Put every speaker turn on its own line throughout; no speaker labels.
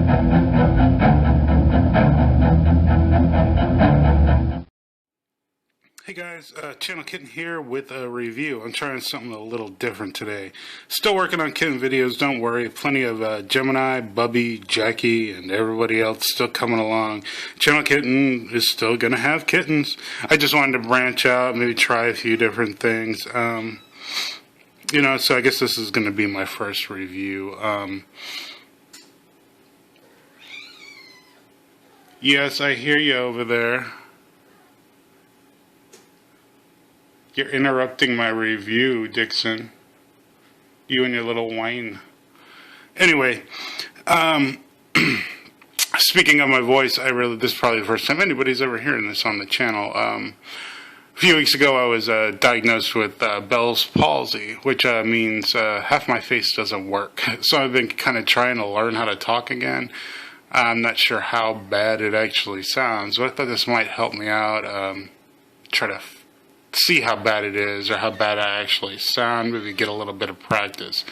Hey guys, Channel Kitten here with a review. I'm trying something a little different today. Still working on kitten videos, don't worry. Plenty of Gemini, Bubby, Jackie, and everybody else still coming along. Channel Kitten is still going to have kittens. I just wanted to branch out, maybe try a few different things. You know, so I guess this is going to be my first review. Yes, I hear you over there. You're interrupting my review, Dixon. You and your little whine. Anyway, speaking of my voice, this is probably the first time anybody's ever hearing this on the channel. A few weeks ago, I was diagnosed with Bell's palsy, which means half my face doesn't work. So I've been kind of trying to learn how to talk again. I'm not sure how bad it actually sounds, but I thought this might help me out. Try to see how bad it is or how bad I actually sound, maybe get a little bit of practice.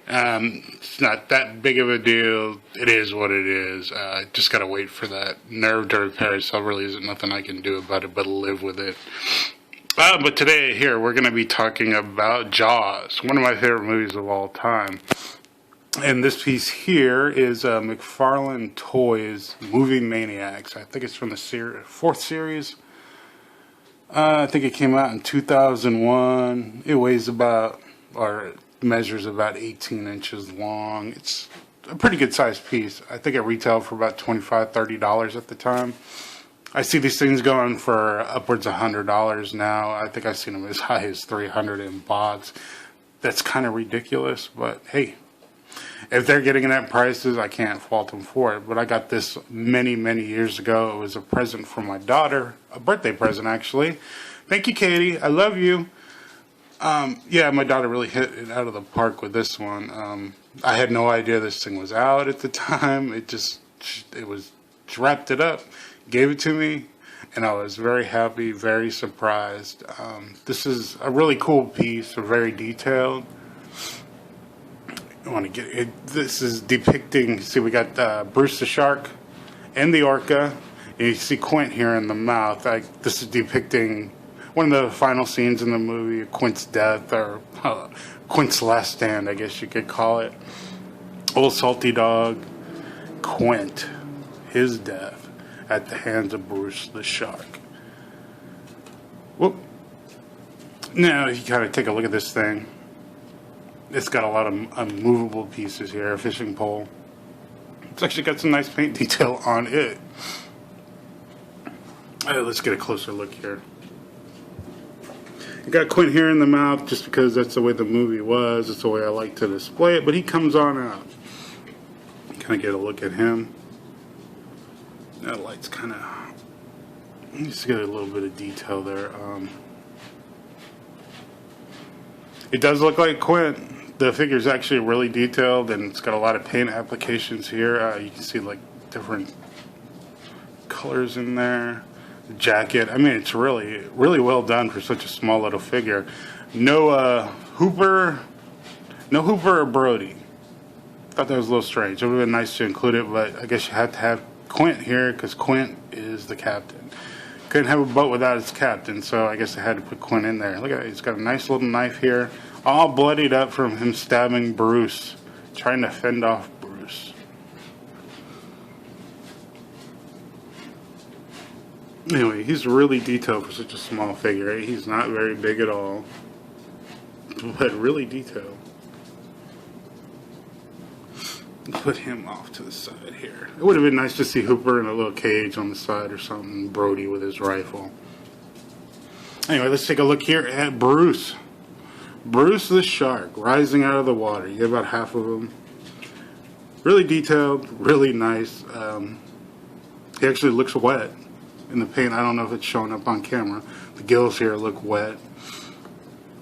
It's not that big of a deal. It is what it is. Just gotta wait for that nerve to repair, so really isn't nothing I can do about it but live with it. But today here we're gonna be talking about Jaws, one of my favorite movies of all time. And this piece here is Mcfarlane Toys movie Maniacs. I think it's from the fourth series. I think it came out in 2001. It weighs about, or measures about 18 inches long. It's a pretty good sized piece. I think it retailed for about $25, $30 at the time. I see these things going for upwards of $100 now. I think I've seen them as high as $300 in box. That's kind of ridiculous, but hey, if they're getting it at prices, I can't fault them for it. But I got this many, many years ago. It was a present from my daughter, a birthday present actually. Thank you, Katie. I love you. Yeah, my daughter really hit it out of the park with this one. I had no idea this thing was out at the time. It was wrapped it up, gave it to me, and I was very happy, very surprised. This is a really cool piece, very detailed. I want to get it. This is depicting, see, we got Bruce the shark and the orca, and you see Quint here in the mouth. This is depicting one of the final scenes in the movie, Quint's death, or Quint's last stand, I guess you could call it. Old salty dog, Quint, his death at the hands of Bruce the shark. Whoop. Now, you kind of take a look at this thing. It's got a lot of movable pieces here, a fishing pole. It's actually got some nice paint detail on it. Let's get a closer look here. You got Quint here in the mouth just because that's the way the movie was. That's the way I like to display it. But he comes on out. Kind of get a look at him. That light's kind of... Just get a little bit of detail there. It does look like Quint. The figure's actually really detailed, and it's got a lot of paint applications here. You can see like different colors in there. The jacket. I mean, it's really, really well done for such a small little figure. No Hooper or Brody. Thought that was a little strange. It would have been nice to include it, but I guess you had to have Quint here because Quint is the captain. Couldn't have a boat without its captain, so I guess I had to put Quint in there. Look at it. He's got a nice little knife here, all bloodied up from him stabbing Bruce, trying to fend off Bruce. Anyway, he's really detailed for such a small figure. He's not very big at all, but really detailed. Put him off to the side here. It would have been nice to see Hooper in a little cage on the side or something, Brody with his rifle. Anyway, let's take a look here at Bruce. Bruce the shark rising out of the water. You get about half of him. Really detailed, really nice. He actually looks wet in the paint. I don't know if it's showing up on camera. The gills here look wet.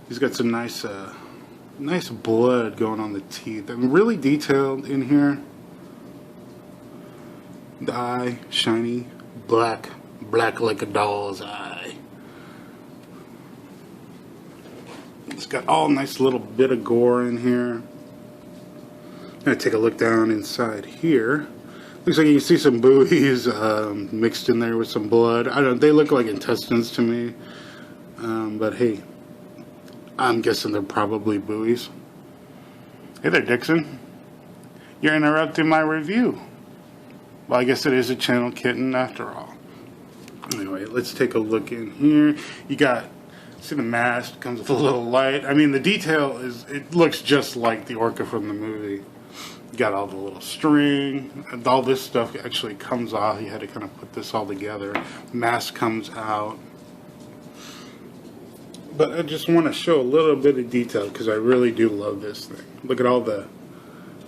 He's got some nice blood going on the teeth. I mean, really detailed in here. The eye, shiny, black like a doll's eye. It's got all nice little bit of gore in here. I take a look down inside here. Looks like you can see some buoys mixed in there with some blood. I don't. They look like intestines to me, but hey, I'm guessing they're probably buoys. Hey there, Dixon. You're interrupting my review. Well, I guess it is a channel kitten after all. Anyway, let's take a look in here. You got, see the mast comes with a little light. I mean, the detail is, it looks just like the orca from the movie. You got all the little string, and all this stuff actually comes off. You had to kind of put this all together. Mast comes out. But I just want to show a little bit of detail because I really do love this thing. Look at all the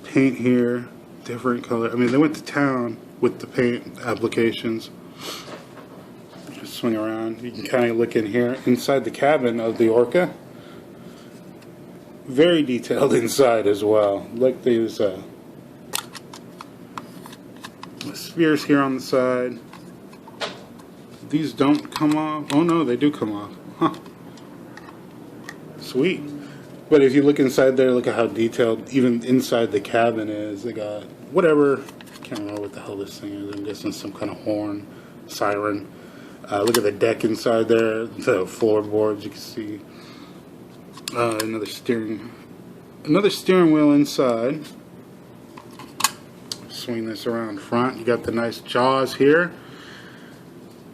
paint here, different color. I mean, they went to town with the paint applications. Just swing around. You can kind of look in here inside the cabin of the orca. Very detailed inside as well. Look, these spears here on the side. These don't come off. Oh no, they do come off. Huh. Sweet. But if you look inside there, look at how detailed even inside the cabin is. They got whatever. I can't remember what the hell this thing is. I'm guessing some kind of horn, siren. Look at the deck inside there, the floorboards. You can see another steering wheel inside. Swing this around front. You got the nice jaws here.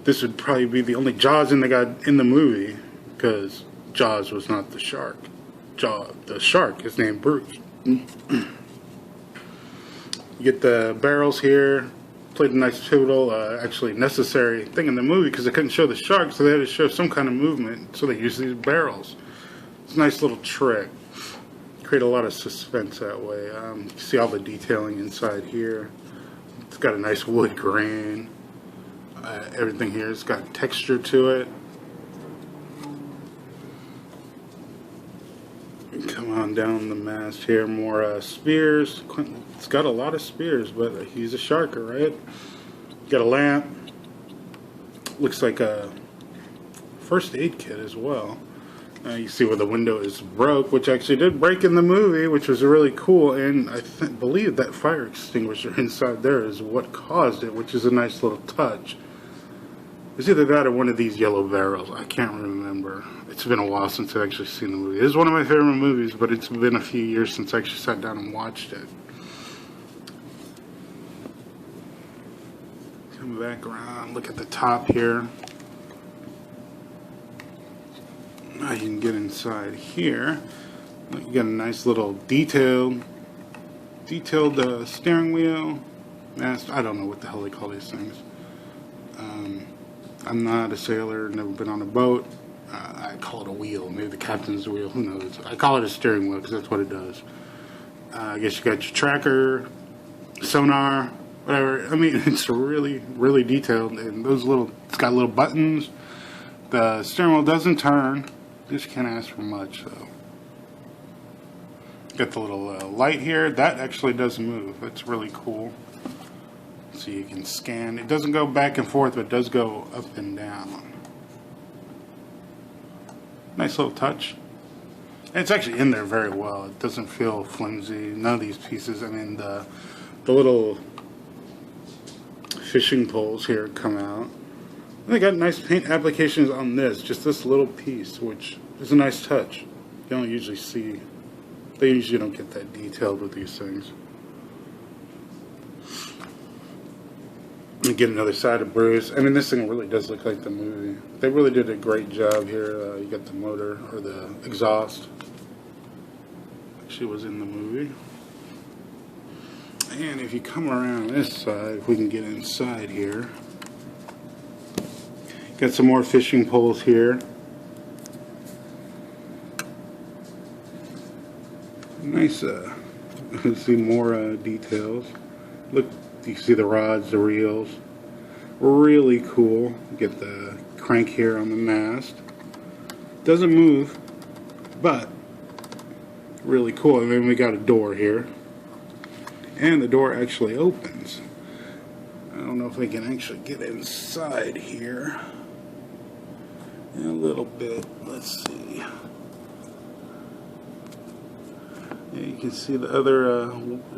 This would probably be the only jaws they got in the movie because Jaws was not the shark. The shark is named Bruce. You get the barrels here. Played a nice pivotal, actually necessary thing in the movie because they couldn't show the shark, so they had to show some kind of movement. So they used these barrels. It's a nice little trick. Create a lot of suspense that way. You can see all the detailing inside here. It's got a nice wood grain. Everything here has got texture to it. Come on down the mast here, more spears. It's got a lot of spears, but he's a sharker, right? Got a lamp. Looks like a first aid kit as well. You see where the window is broke, which actually did break in the movie, which was really cool. And I believe that fire extinguisher inside there is what caused it, which is a nice little touch. It's either that or one of these yellow barrels. I can't remember. It's been a while since I've actually seen the movie. It is one of my favorite movies, but it's been a few years since I actually sat down and watched it. Come back around, look at the top here. Now you can get inside here. You got a nice little detailed steering wheel. Mast. I don't know what the hell they call these things. I'm not a sailor, never been on a boat. I call it a wheel, maybe the captain's wheel, who knows. I call it a steering wheel because that's what it does. I guess you got your tracker, sonar, whatever. I mean, it's really, really detailed. And those it's got little buttons. The steering wheel doesn't turn. Just can't ask for much, though. Got the little light here. That actually does move. That's really cool. So you can scan. It doesn't go back and forth, but it does go up and down. Nice little touch. And it's actually in there very well. It doesn't feel flimsy. None of these pieces. I mean, the little fishing poles here come out. And they got nice paint applications on this. Just this little piece, which is a nice touch. You don't usually see. They usually don't get that detailed with these things. You get another side of Bruce. I mean, this thing really does look like the movie. They really did a great job here. You got the motor, or the exhaust. Actually was in the movie. And if you come around this side, if we can get inside here. Got some more fishing poles here. Nice, see more details. Look. You see the rods, the reels. Really cool. Get the crank here on the mast. Doesn't move, but really cool. And then we got a door here. And the door actually opens. I don't know if we can actually get inside here. In a little bit. Let's see. You can see the other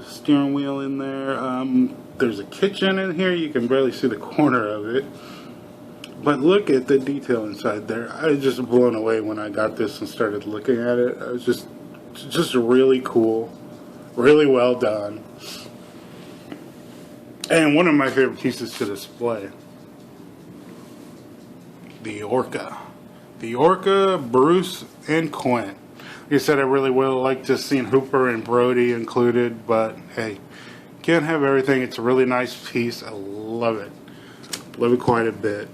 steering wheel in there. There's a kitchen in here. You can barely see the corner of it. But look at the detail inside there. I was just blown away when I got this and started looking at it. I was just really cool. Really well done. And one of my favorite pieces to display. The Orca. The Orca, Bruce, and Quin. Like I said, I really would have liked to have seen Hooper and Brody included, but hey, can't have everything. It's a really nice piece. I love it. Love it quite a bit.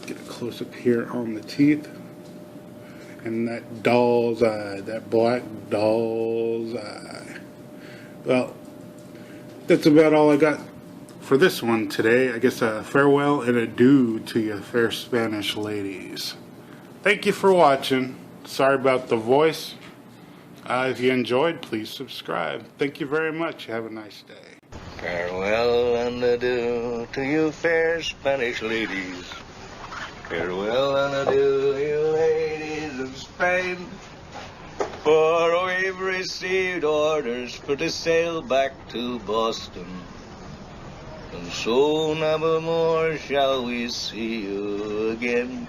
Get a close up here on the teeth. And that doll's eye, that black doll's eye. Well, that's about all I got for this one today. I guess a farewell and adieu to you fair Spanish ladies. Thank you for watching. Sorry about the voice. If you enjoyed, please subscribe. Thank you very much. Have a nice day.
Farewell and adieu to you fair Spanish ladies. Farewell and adieu, you ladies of Spain. For we've received orders for to sail back to Boston. And so never more shall we see you again.